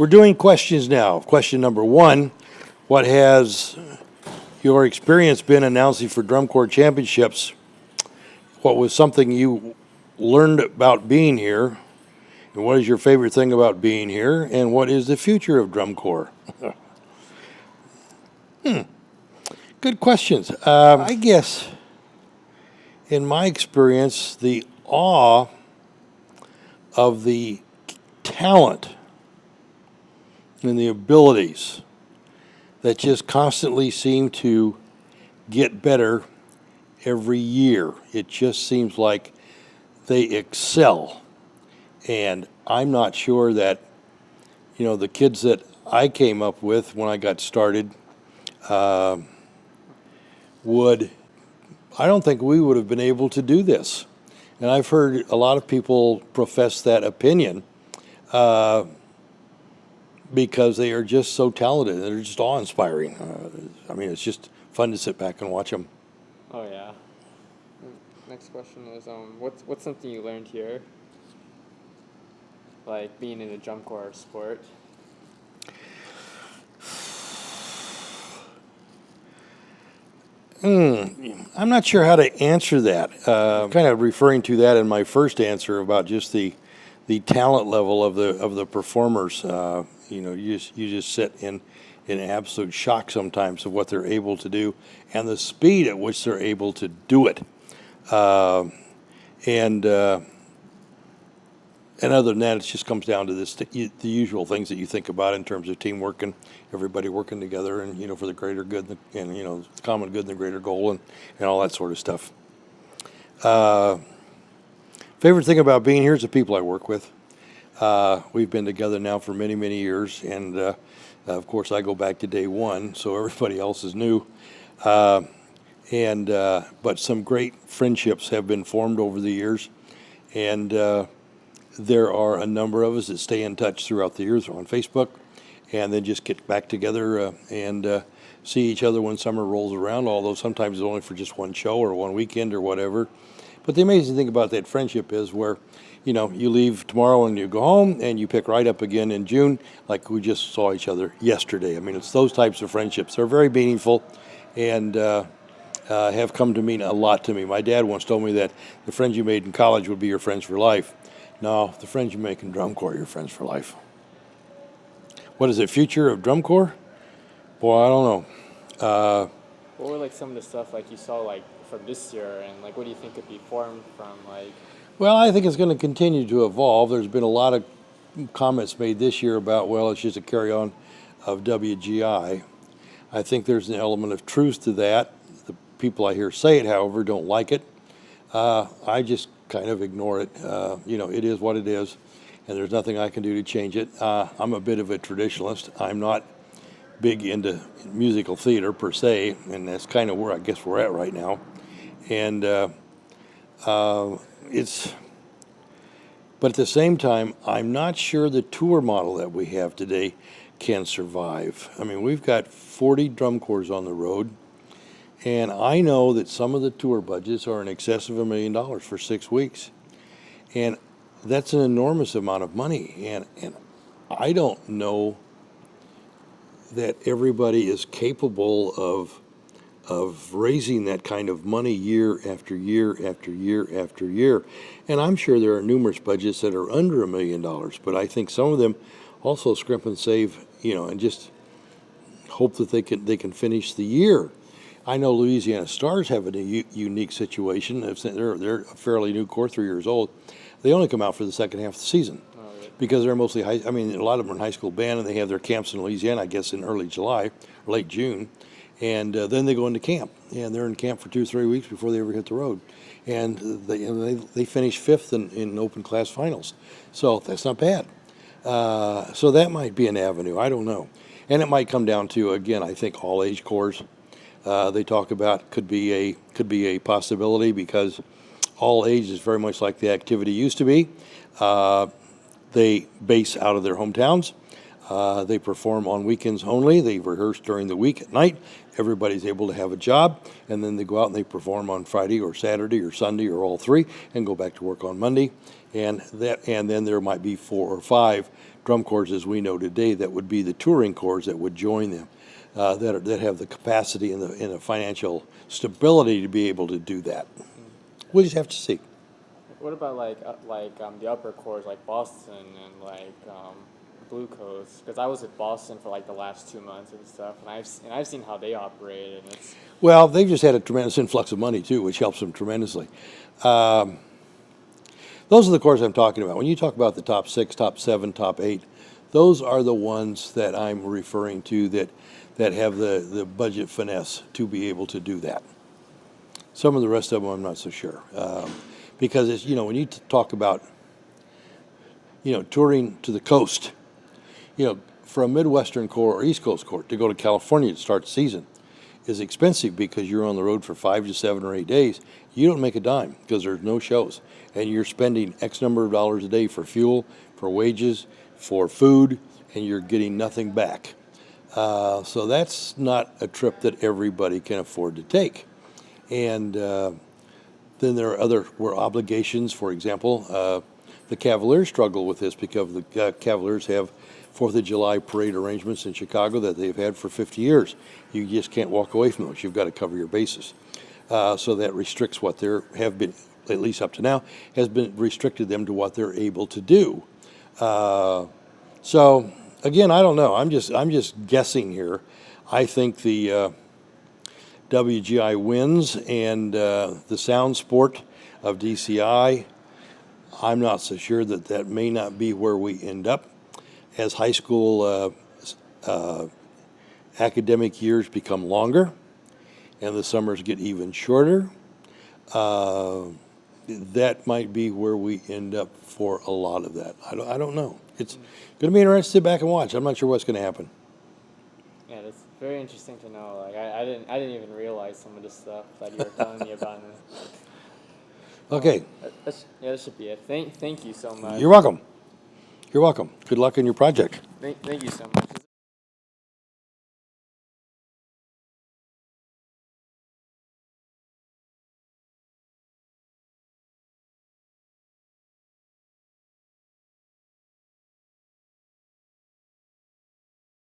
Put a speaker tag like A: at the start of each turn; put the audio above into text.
A: We're doing questions now. Question number one, what has your experience been announcing for drum corps championships? What was something you learned about being here? And what is your favorite thing about being here? And what is the future of drum corps? Good questions. I guess, in my experience, the awe of the talent and the abilities that just constantly seem to get better every year. It just seems like they excel. And I'm not sure that, the kids that I came up with when I got started I don't think we would have been able to do this. And I've heard a lot of people profess that opinion because they are just so talented. They're just awe-inspiring. It's just fun to sit back and watch them.
B: Oh, yeah. Next question is, what's something you learned here, like being in a drum corps sport?
A: I'm not sure how to answer that. Kind of referring to that in my first answer about just the talent level of the performers. You just sit in absolute shock sometimes of what they're able to do and the speed at which they're able to do it. And other than that, it just comes down to the usual things that you think about in terms of teamwork and everybody working together and, for the greater good and, the common good and the greater goal and all that sort of stuff. Favorite thing about being here is the people I work with. We've been together now for many, many years, and of course I go back to day one, so everybody else is new. But some great friendships have been formed over the years, and there are a number of us that stay in touch throughout the years on Facebook, and then just get back together and see each other when summer rolls around, although sometimes it's only for just one show or one weekend or whatever. But the amazing thing about that friendship is where, you leave tomorrow and you go home and you pick right up again in June like we just saw each other yesterday. It's those types of friendships. They're very meaningful and have come to mean a lot to me. My dad once told me that the friends you made in college would be your friends for life. No, the friends you make in drum corps are your friends for life. What is the future of drum corps? Boy, I don't know.
B: What were some of the stuff you saw from this year, and what do you think could be formed from
A: Well, I think it's going to continue to evolve. There's been a lot of comments made this year about, it's just a carry-on of WGI. I think there's an element of truth to that. The people I hear say it, however, don't like it. I just kind of ignore it. It is what it is, and there's nothing I can do to change it. I'm a bit of a traditionalist. I'm not big into musical theater per se, and that's kind of where I guess we're at right now. And but at the same time, I'm not sure the tour model that we have today can survive. We've got 40 drum corps on the road, and I know that some of the tour budgets are in excess of $1 million for 6 weeks. And that's an enormous amount of money. And I don't know that everybody is capable of raising that kind of money year after year after year after year. And I'm sure there are numerous budgets that are under $1 million, but I think some of them also scrimp and save, and just hope that they can finish the year. I know Louisiana Stars have a unique situation. They're a fairly new corps, 3 years old. They only come out for the second half of the season because they're mostly a lot of them are in high school band, and they have their camps in Louisiana, I guess, in early July or late June. And then they go into camp, and they're in camp for 2 or 3 weeks before they ever hit the road. And they finish fifth in open class finals. So that's not bad. So that might be an avenue. I don't know. And it might come down to, again, I think all age corps. They talk about could be a possibility because all age is very much like the activity used to be. They base out of their hometowns. They perform on weekends only. They rehearse during the week at night. Everybody's able to have a job, and then they go out and they perform on Friday or Saturday or Sunday or all three, and go back to work on Monday. And then there might be 4 or 5 drum corps, as we know today, that would be the touring corps that would join them, that have the capacity and the financial stability to be able to do that. We'll just have to see.
B: What about the upper cores like Boston and Blue Coast? Because I was at Boston for like the last 2 months and stuff, and I've seen how they operate, and it's
A: Well, they've just had a tremendous influx of money too, which helps them tremendously. Those are the corps I'm talking about. When you talk about the top 6, top 7, top 8, those are the ones that I'm referring to that have the budget finesse to be able to do that. Some of the rest of them I'm not so sure. Because it's, when you talk about, touring to the coast, for a Midwestern Corps or East Coast Corps to go to California to start the season is expensive because you're on the road for 5 to 7 or 8 days. You don't make a dime because there's no shows. And you're spending X number of dollars a day for fuel, for wages, for food, and you're getting nothing back. So that's not a trip that everybody can afford to take. And then there are other obligations. For example, the Cavaliers struggle with this because the Cavaliers have 4th of July parade arrangements in Chicago that they've had for 50 years. You just can't walk away from those. You've got to cover your bases. So that restricts what have been, at least up to now, has been restricted them to what they're able to do. So again, I don't know. I'm just guessing here. I think the WGI wins, and the sound sport of DCI, I'm not so sure that may not be where we end up. As high school academic years become longer and the summers get even shorter, that might be where we end up for a lot of that. I don't know. It's going to be interesting to sit back and watch. I'm not sure what's going to happen.
B: Yeah, that's very interesting to know. Like I didn't even realize some of the stuff that you were telling me about.
A: Okay.
B: That should be it. Thank you so much.
A: You're welcome. You're welcome. Good luck in your project.
B: Thank you so much.